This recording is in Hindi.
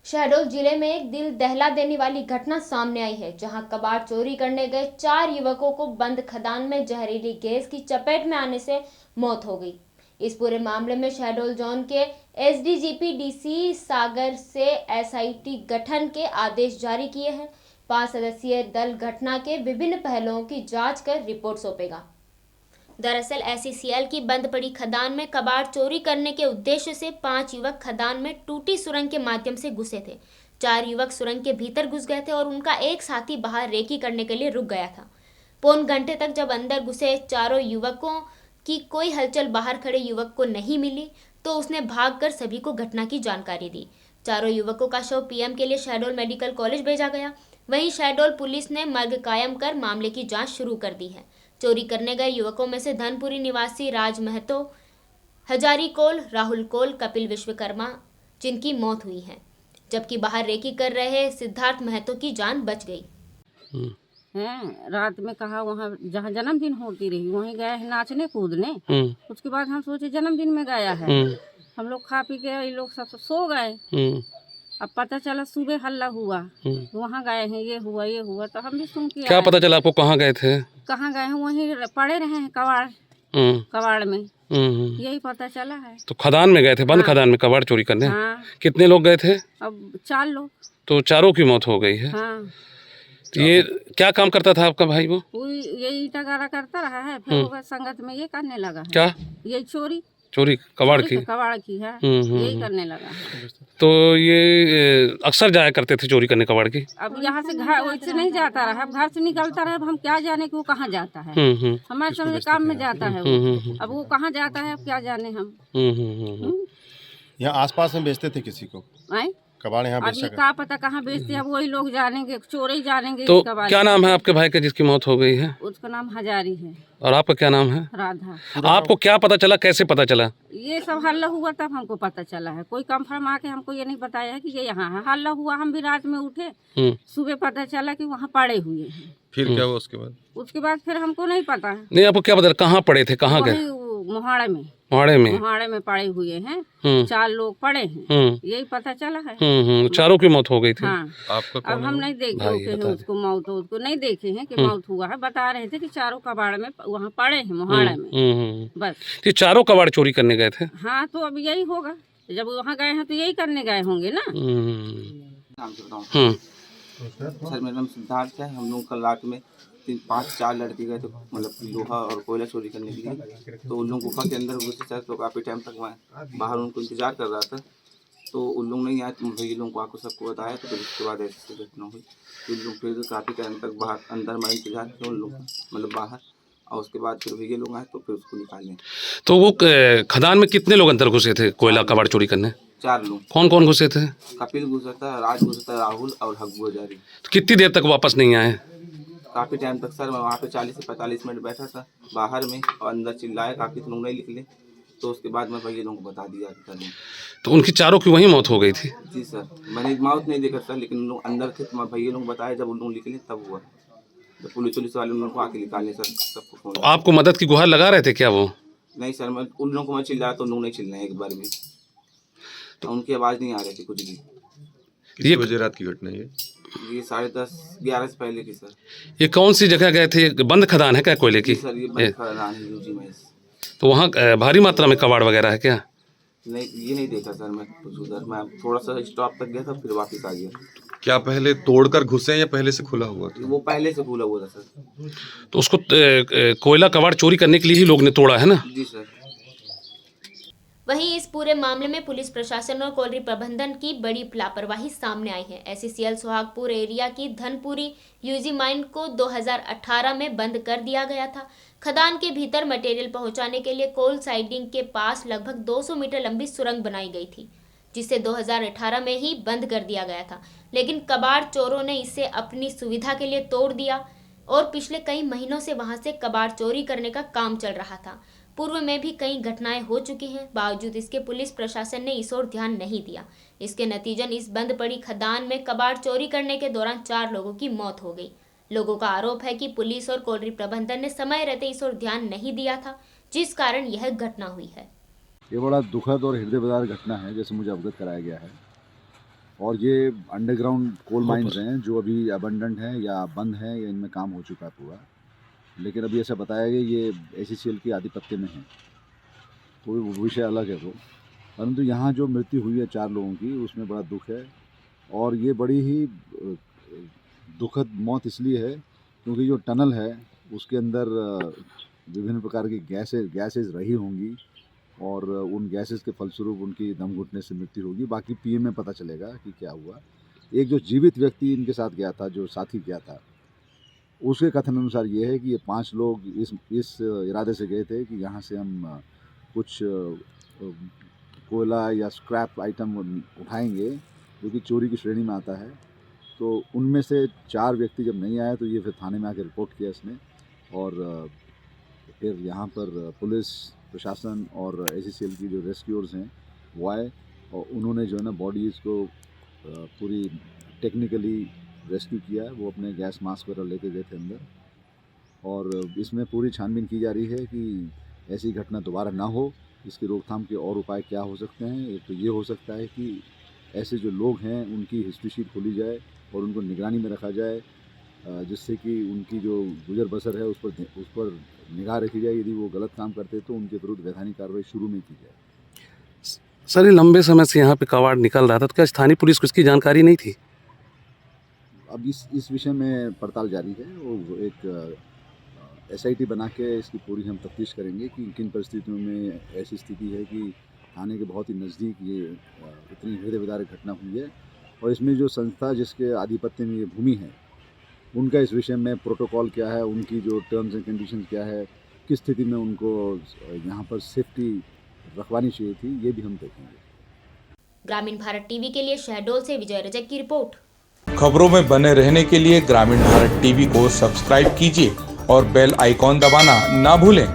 शहडोल जिले में एक दिल दहला देने वाली घटना सामने आई है, जहां कबाड़ चोरी करने गए 4 युवकों को बंद खदान में जहरीली गैस की चपेट में आने से मौत हो गई। इस पूरे मामले में शहडोल जोन के एसडीजीपी डीसी सागर से एसआईटी गठन के आदेश जारी किए हैं। 5 सदस्यीय दल घटना के विभिन्न पहलुओं की जांच कर रिपोर्ट सौंपेगा। दरअसल एसईसीएल की बंद पड़ी खदान में कबाड़ चोरी करने के उद्देश्य से 5 युवक खदान में टूटी सुरंग के माध्यम से घुसे थे। 4 युवक सुरंग के भीतर घुस गए थे और उनका एक साथी बाहर रेकी करने के लिए रुक गया था। पौन घंटे तक जब अंदर घुसे चारों युवकों की कोई हलचल बाहर खड़े युवक को नहीं मिली, तो उसने भागकर सभी को घटना की जानकारी दी। चारों युवकों का शव पीएम के लिए शहडोल मेडिकल कॉलेज भेजा गया। वहीं शहडोल पुलिस ने मर्ग कायम कर मामले की जांच शुरू कर दी है। चोरी करने गए युवकों में से धनपुरी निवासी राज महतो, हजारी कोल, राहुल कोल, कपिल विश्वकर्मा जिनकी मौत हुई है, जबकि बाहर रेकी कर रहे सिद्धार्थ महतो की जान बच गई। हैं रात में कहा वहाँ जहाँ जन्मदिन होती रही वहीं गए हैं नाचने कूदने। उसके बाद हम सोचे जन्मदिन में गया है। हम लोग खा पी के ये लोग सब सो गए। अब पता चला सुबह हल्ला हुआ, वहाँ गए हैं, ये हुआ तो हम भी सुन के क्या पता चला आपको? कहाँ गए थे? कहाँ गए हैं? वहीं पड़े रहे हैं कबाड़ में। यही पता चला है। तो खदान में गए थे, बंद खदान में कबाड़ चोरी करने। कितने लोग गए थे? अब 4 लोग। तो चारों की मौत हो गई है। तो ये क्या काम करता था आपका भाई? वो यही ईटा गारा करता रहा है, फिर वो संगत में ये करने लगा है। क्या? ये चोरी कबाड़ की है। यही करने लगा है। तो ये अक्सर जाया करते थे चोरी करने कबाड़ की? अब यहाँ से घर वैसे नहीं जाता रहा, अब घर से निकलता रहा। अब हम क्या जाने कि वो कहाँ जाता है। हमारे समझ काम में जाता है वो। अब वो कहाँ जाता है अब क्या जाने हम। यहाँ आसपास में बेचते थे किसी को कबाड़? यहाँ अभी क्या पता कहाँ बेचते हैं, अब वही लोग जानेंगे, चोर ही जानेंगे। तो क्या नाम है आपके भाई का जिसकी मौत हो गई है? उसका नाम हजारी है। और आपका क्या नाम है? राधा। आपको क्या पता चला, कैसे पता चला? ये सब हल्ला हुआ तब हमको पता चला है। कोई कंफर्म आके हमको ये नहीं बताया है कि ये यहाँ है। हल्ला हुआ, हम भी रात में उठे, सुबह पता चला कि वहाँ पड़े हुए हैं। फिर क्या हुआ उसके बाद? उसके बाद फिर हमको नहीं पता है। नहीं, आपको क्या पता कहाँ पड़े थे, कहाँ गए? मोहाड़े में पड़े हुए हैं। 4 लोग पड़े हैं, यही पता चला है। चारों की मौत हो गई थी। हाँ। आपका अब हम नहीं देखे उसको मौत, उसको नहीं देखे हैं कि मौत हुआ है। बता रहे थे कि चारों कबाड़ में वहाँ पड़े हैं मोहाड़े में। बस ये चारों कबाड़ चोरी करने गए थे? हाँ, तो अब यही होगा, जब वहाँ गए हैं तो यही करने गए होंगे ना। सर मेरा नाम सिद्धार्थ है। हम लोग कल रात में 4 लड़के गए थे, मतलब लोहा और कोयला चोरी करने के लिए। तो उन लोग गुफा के अंदर घुसे सर, तो काफ़ी टाइम तक मैं बाहर उनको इंतजार कर रहा था। तो उन लोग नहीं आए, तो भैया लोगों को आकर सबको बताया। तो फिर उसके बाद ऐसी घटना हुई। तो उन लोग फिर काफ़ी टाइम तक बाहर अंदर मैं इंतजार किया उन लोग, मतलब बाहर। और उसके बाद फिर भैया लोग आए तो फिर उसको निकाले। तो वो खदान में कितने लोग अंदर घुसे थे कोयला कबाड़ चोरी करने? 4 लोग। कौन कौन घुसे थे? कपिल घुसा था, राज घुसा था, राहुल और हब्बू हजारी। तो कितनी देर तक वापस नहीं आए? काफ़ी टाइम तक सर मैं वहाँ पे 40 से 45 मिनट बैठा था बाहर में, और अंदर चिल्लाए काफ़ी, तो लोग नहीं निकले। तो उसके बाद मैं भैया लोगों को बता दिया था। तो उनकी चारों की वहीं मौत हो गई थी? जी सर, मैंने मौत नहीं देखा सर, लेकिन लोग अंदर थे तो मैं भैया लोग बताया। जब उन लोग निकले तब हुआ, जब पुलिस वाले उन लोगों को आके निकाले सर, सबको फोन। तो आपको मदद की गुहार लगा रहे थे क्या वो? नहीं सर, मैं उन लोगों को मैं चिल्लाया तो उन लोग नहीं चिल्लाए एक बार भी, तो उनकी आवाज़ नहीं आ रही थी कुछ भी। कितने बजे रात की घटना है ये 10:30-11 से पहले की सर। ये कौन सी जगह गए थे? बंद खदान है क्या कोयले की? सर ये बंद खदान है यूजी में। तो वहाँ भारी मात्रा में कबाड़ वगैरह है क्या? नहीं, ये नहीं देखा सर मैं कुछ उधर। मैं थोड़ा सा स्टॉप तक गया था, फिर वापस आ गया। क्या पहले तोड़कर घुसे या पहले से खुला हुआ था? वो पहले से खुला हुआ था सर। तो उसको कोयला कबाड़ चोरी करने के लिए ही लोग ने तोड़ा है ना? जी सर। वहीं इस पूरे मामले में पुलिस प्रशासन और कॉलोनी प्रबंधन की बड़ी लापरवाही सामने आई है। एसईसीएल सोहागपुर एरिया की धनपुरी यूजी माइन को 2018 में बंद कर दिया गया था। खदान के भीतर मटेरियल पहुंचाने के लिए कोल साइडिंग के पास लगभग 200 मीटर लंबी सुरंग बनाई गई थी, जिसे 2018 में ही बंद कर दिया गया था। लेकिन कबाड़ चोरों ने इसे अपनी सुविधा के लिए तोड़ दिया और पिछले कई महीनों से वहां से कबाड़ चोरी करने का काम चल रहा था। पूर्व में भी कई घटनाएं हो चुकी हैं, बावजूद इसके पुलिस प्रशासन ने इस ओर ध्यान नहीं दिया। इसके नतीजन इस बंद पड़ी खदान में कबाड़ चोरी करने के दौरान 4 लोगों की मौत हो गई। लोगों का आरोप है कि पुलिस और कॉलोनी प्रबंधन ने समय रहते इस ओर ध्यान नहीं दिया था, जिस कारण यह घटना हुई है। ये बड़ा दुखद और हृदय विदारक घटना है, जैसे मुझे अवगत कराया गया है। और ये अंडरग्राउंड कोल माइंस हैं जो अभी अबंडेंट हैं या बंद हैं या इनमें काम हो चुका है पूरा, लेकिन अभी ऐसा बताया गया ये ACCL के आधिपत्य में है, तो वो विषय अलग है वो। परंतु यहाँ जो मृत्यु हुई है 4 लोगों की, उसमें बड़ा दुख है, और ये बड़ी ही दुखद मौत इसलिए है क्योंकि जो टनल है उसके अंदर विभिन्न प्रकार की गैसेज रही होंगी, और उन गैसेस के फलस्वरूप उनकी दम घुटने से मृत्यु होगी। बाकी PM में पता चलेगा कि क्या हुआ। एक जो जीवित व्यक्ति इनके साथ गया था, जो साथी गया था, उसके कथन अनुसार ये है कि ये 5 लोग इस इरादे से गए थे कि यहाँ से हम कुछ कोयला या स्क्रैप आइटम उठाएंगे जो कि चोरी की श्रेणी में आता है। तो उनमें से 4 व्यक्ति जब नहीं आए तो ये फिर थाने में आकर रिपोर्ट किया इसने, और फिर यहाँ पर पुलिस प्रशासन और ACCL की जो रेस्क्यूअर्स हैं वो आए, और उन्होंने जो है ना बॉडीज़ को पूरी टेक्निकली रेस्क्यू किया है। वो अपने गैस मास्क वगैरह लेके गए थे अंदर, और इसमें पूरी छानबीन की जा रही है कि ऐसी घटना दोबारा ना हो। इसकी रोकथाम के और उपाय क्या हो सकते हैं। एक तो ये हो सकता है कि ऐसे जो लोग हैं उनकी हिस्ट्री शीट खोली जाए और उनको निगरानी में रखा जाए, जिससे कि उनकी जो गुजर बसर है उस पर निगाह रखी जाए। यदि वो गलत काम करते तो उनके विरुद्ध वैधानिक कार्रवाई शुरू में की जाए। सर, ये लंबे समय से यहाँ पे कबाड़ निकल रहा था, तो क्या स्थानीय पुलिस को इसकी जानकारी नहीं थी? अब इस विषय में पड़ताल जारी है। वो एक SIT बना के इसकी पूरी हम तफ्तीश करेंगे कि किन परिस्थितियों में ऐसी स्थिति है कि थाने के बहुत ही नज़दीक ये इतनी हृदय विदारक घटना हुई है, और इसमें जो संस्था जिसके आधिपत्य में ये भूमि है उनका इस विषय में प्रोटोकॉल क्या है, उनकी जो टर्म्स एंड कंडीशंस क्या है, किस स्थिति में उनको यहाँ पर सेफ्टी रखवानी चाहिए थी, ये भी हम देखेंगे। ग्रामीण भारत टीवी के लिए शहडोल से विजय रजक की रिपोर्ट। खबरों में बने रहने के लिए ग्रामीण भारत टीवी को सब्सक्राइब कीजिए और बेल आइकॉन दबाना ना भूलें।